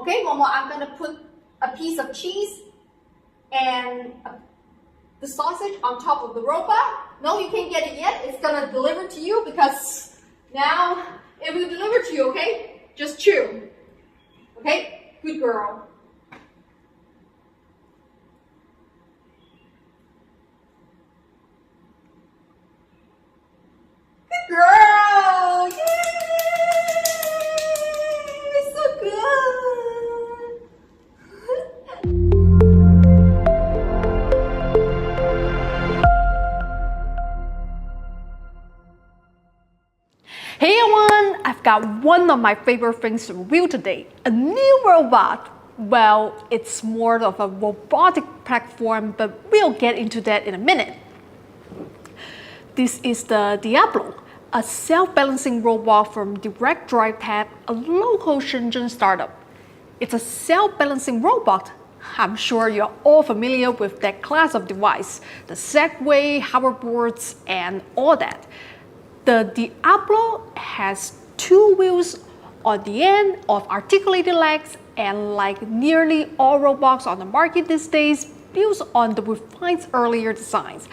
Okay, Momo, I'm gonna put a piece of cheese and the sausage on top of the robot. No, you can't get it yet. It's gonna deliver to you because now it will deliver to you, okay? Just chew. Okay? Good girl. Good girl! Yay! So good! Hey everyone! I've got one of my favorite things to review today. A new robot. Well, it's more of a robotic platform, but we'll get into that in a minute. This is the Diablo, a self-balancing robot from Direct Drive Tech, a local Shenzhen startup. It's a self-balancing robot. I'm sure you're all familiar with that class of device, the Segway, hoverboards, and all that. The Diablo has two wheels on the end of articulated legs, and like nearly all robots on the market these days, built on the refined earlier designs.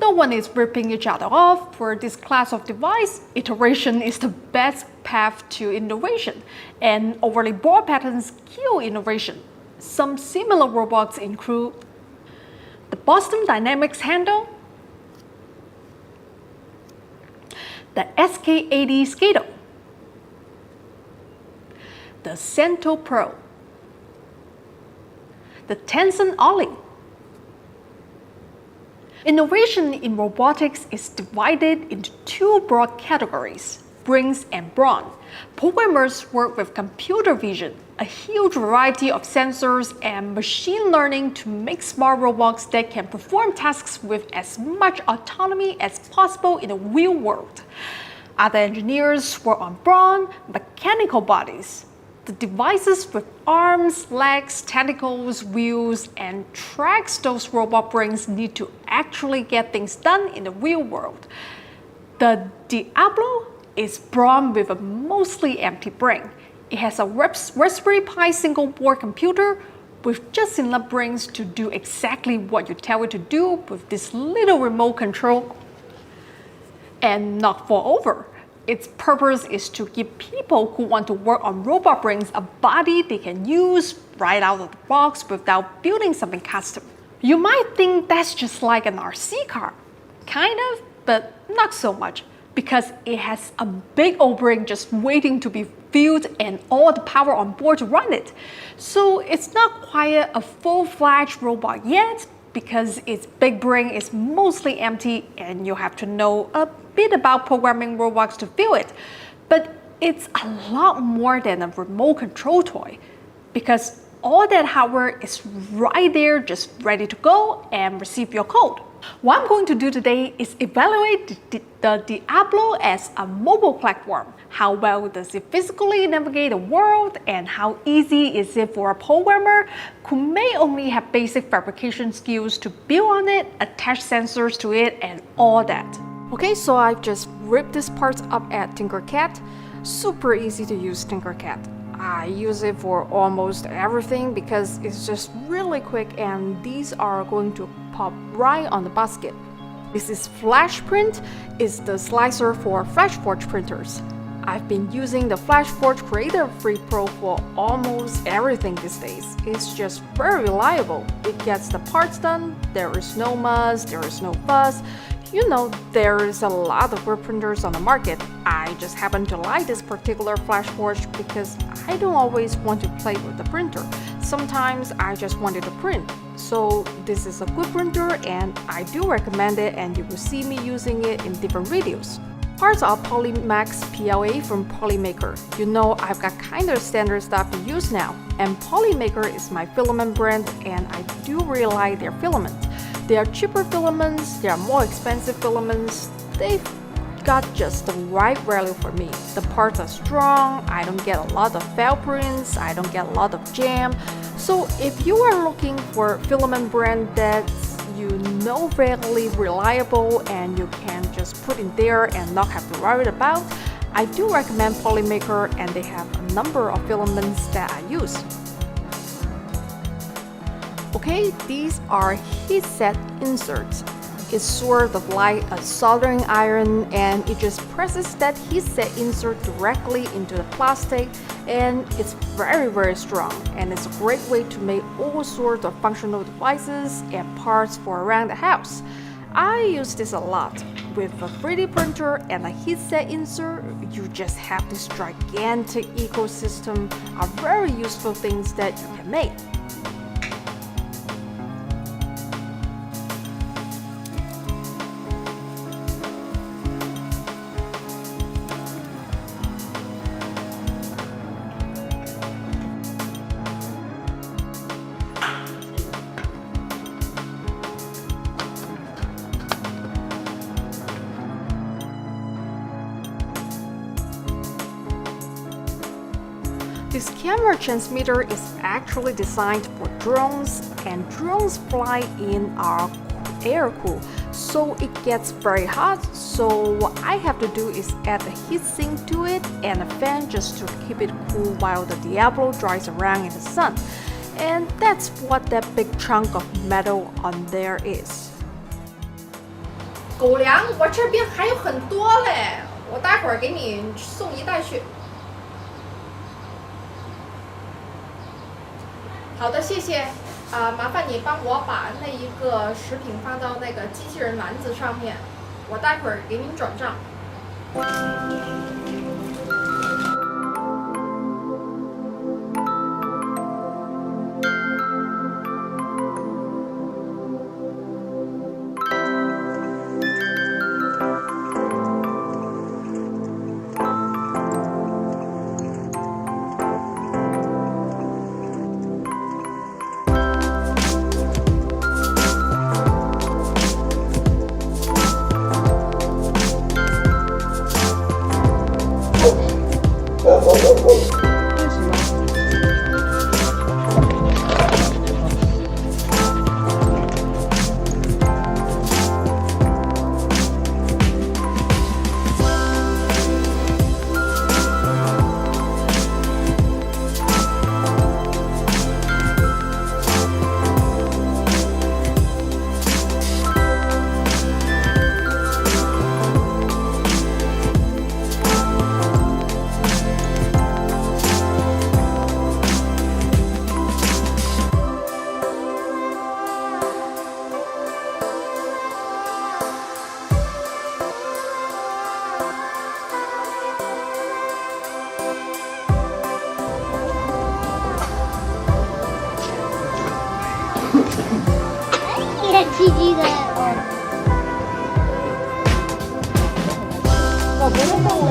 No one is ripping each other off. For this class of device, iteration is the best path to innovation, and overly broad patterns kill innovation. Some similar robots include the Boston Dynamics handle, the SK80 Skater, the Cento Pro, the Tencent Ollie. Innovation in robotics is divided into two broad categories, brains and brawn. Programmers work with computer vision, a huge variety of sensors, and machine learning to make smart robots that can perform tasks with as much autonomy as possible in the real world. Other engineers work on brawn, mechanical bodies, the devices with arms, legs, tentacles, wheels, and tracks those robot brains need to actually get things done in the real world. The Diablo is brawn with a mostly empty brain. It has a Raspberry Pi single-board computer with just enough brains to do exactly what you tell it to do with this little remote control and not fall over. Its purpose is to give people who want to work on robot brains a body they can use right out of the box without building something custom. You might think that's just like an RC car. Kind of, but not so much, because it has a big old brain just waiting to be filled and all the power on board to run it. So it's not quite a full-fledged robot yet, because its big brain is mostly empty and you have to know a bit about programming robots to fill it. But it's a lot more than a remote control toy, because all that hardware is right there just ready to go and receive your code. What I'm going to do today is evaluate the Diablo as a mobile platform. How well does it physically navigate the world, and how easy is it for a programmer who may only have basic fabrication skills to build on it, attach sensors to it, and all that. Okay, so I've just ripped this part up at Tinkercad. Super easy to use Tinkercad. I use it for almost everything because it's just really quick, and these are going to pop right on the basket. This is FlashPrint, is the slicer for FlashForge printers. I've been using the FlashForge Creator 3 Pro for almost everything these days. It's just very reliable. It gets the parts done, there is no muss, there is no fuss. You know, there is a lot of word printers on the market. I just happen to like this particular FlashForge because I don't always want to play with the printer. Sometimes I just wanted to print. So this is a good printer and I do recommend it, and you will see me using it in different videos. Parts are Polymax PLA from Polymaker. You know, I've got kind of standard stuff to use now, and Polymaker is my filament brand, and I do really like their filament. They are cheaper filaments, they are more expensive filaments. They've got just the right value for me. The parts are strong, I don't get a lot of fail prints, I don't get a lot of jam. So if you are looking for a filament brand that's fairly reliable and you can just put in there and not have to worry about, I do recommend Polymaker, and they have a number of filaments that I use. Okay, these are heat set inserts. It's sort of like a soldering iron, and it just presses that heat set insert directly into the plastic, and it's very strong, and it's a great way to make all sorts of functional devices and parts for around the house. I use this a lot. With a 3D printer and a heat set insert, you just have this gigantic ecosystem of very useful things that you can make. This camera transmitter is actually designed for drones, and drones fly in our air cool, so it gets very hot. So what I have to do is add a heat sink to it and a fan just to keep it cool while the Diablo dries around in the sun. And that's what that big chunk of metal on there is. 狗粮我这边还有很多嘞，我待会儿给你送一袋去。好的，谢谢。麻烦你帮我把那一个食品放到那个机器人篮子上面，我待会儿给您转账。吃鸡的。我不用动了。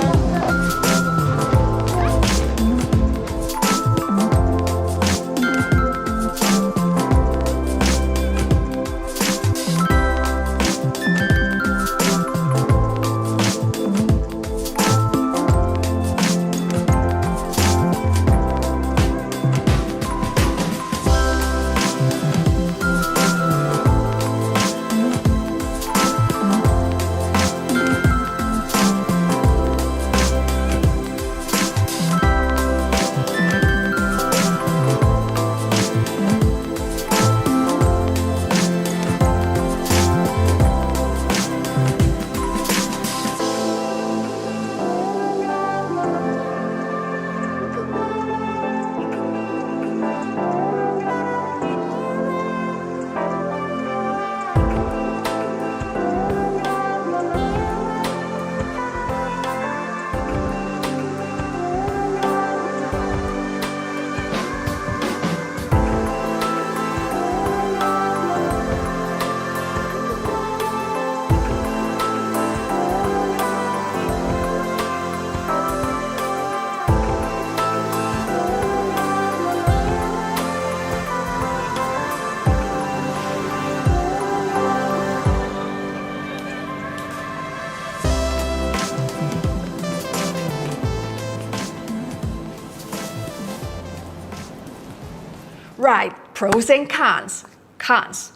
Right, pros and cons. Cons.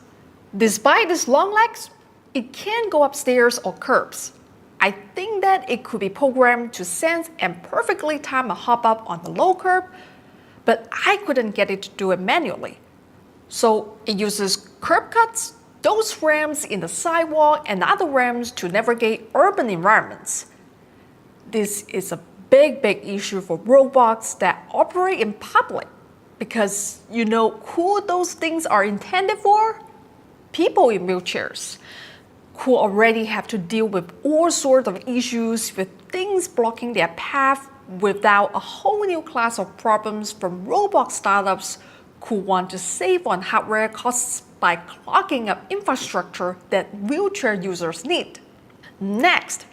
Despite its long legs, it can't go upstairs or curbs. I think that it could be programmed to sense and perfectly time a hop up on the low curb, but I couldn't get it to do it manually. So it uses curb cuts, those ramps in the sidewalk, and other ramps to navigate urban environments. This is a big issue for robots that operate in public because you know who those things are intended for? People in wheelchairs who already have to deal with all sorts of issues with things blocking their path without a whole new class of problems from robot startups who want to save on hardware costs by clogging up infrastructure that wheelchair users need. Next,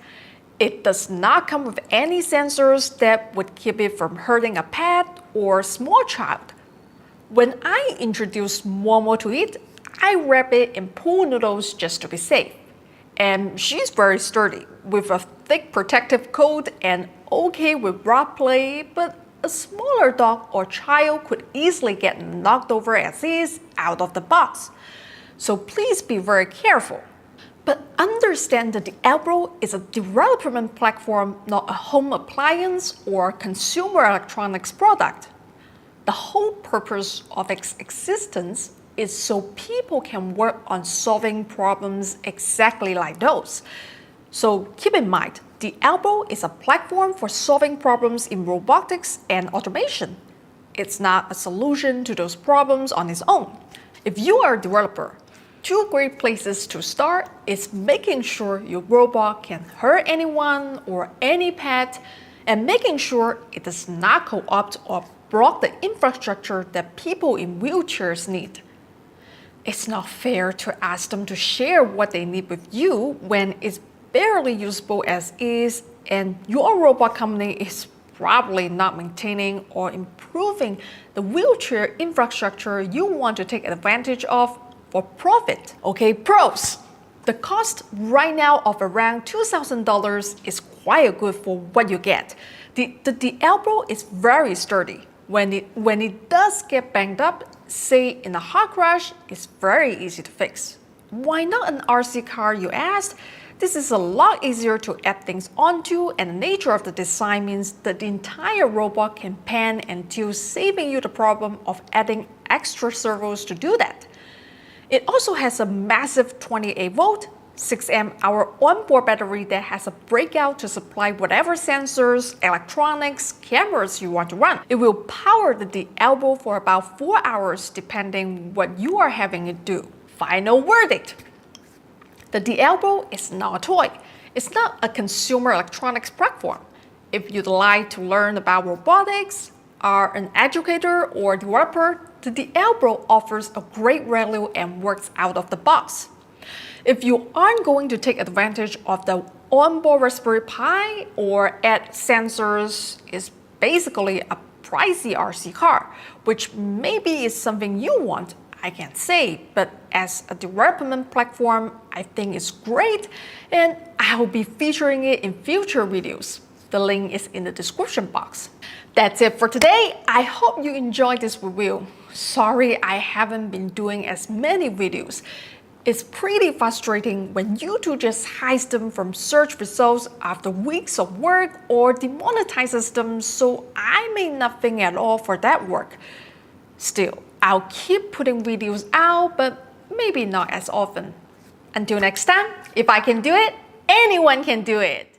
it does not come with any sensors that would keep it from hurting a pet or small child. When I introduced Momo to it, I wrap it in pool noodles just to be safe. And she's very sturdy, with a thick protective coat and okay with rock play, but a smaller dog or child could easily get knocked over as is out of the box. So please be very careful. But understand that the Elbow is a development platform, not a home appliance or consumer electronics product. The whole purpose of its existence is so people can work on solving problems exactly like those. So keep in mind, the Elbow is a platform for solving problems in robotics and automation. It's not a solution to those problems on its own. If you are a developer, two great places to start is making sure your robot can hurt anyone or any pet, and making sure it does not co-opt or block the infrastructure that people in wheelchairs need. It's not fair to ask them to share what they need with you when it's barely usable as is, and your robot company is probably not maintaining or improving the wheelchair infrastructure you want to take advantage of for profit. Okay, pros. The cost right now of around $2,000 is quite good for what you get. The Elbow is very sturdy. When it does get banged up, say in a hot crash, it's very easy to fix. Why not an RC car, you asked? This is a lot easier to add things onto, and the nature of the design means that the entire robot can pan and tilt, saving you the problem of adding extra servos to do that. It also has a massive 28-volt, 6 amp-hour onboard battery that has a breakout to supply whatever sensors, electronics, cameras you want to run. It will power the Elbow for about 4 hours depending what you are having it do. Final verdict. The Elbow is not a toy. It's not a consumer electronics platform. If you'd like to learn about robotics, are an educator or developer, the Elbow offers a great value and works out of the box. If you aren't going to take advantage of the onboard Raspberry Pi or add sensors, it's basically a pricey RC car, which maybe is something you want, I can't say, but as a development platform, I think it's great, and I'll be featuring it in future videos. The link is in the description box. That's it for today. I hope you enjoyed this review. Sorry I haven't been doing as many videos. It's pretty frustrating when YouTube just hides them from search results after weeks of work or demonetizes them, so I made nothing at all for that work. Still, I'll keep putting videos out, but maybe not as often. Until next time, if I can do it, anyone can do it.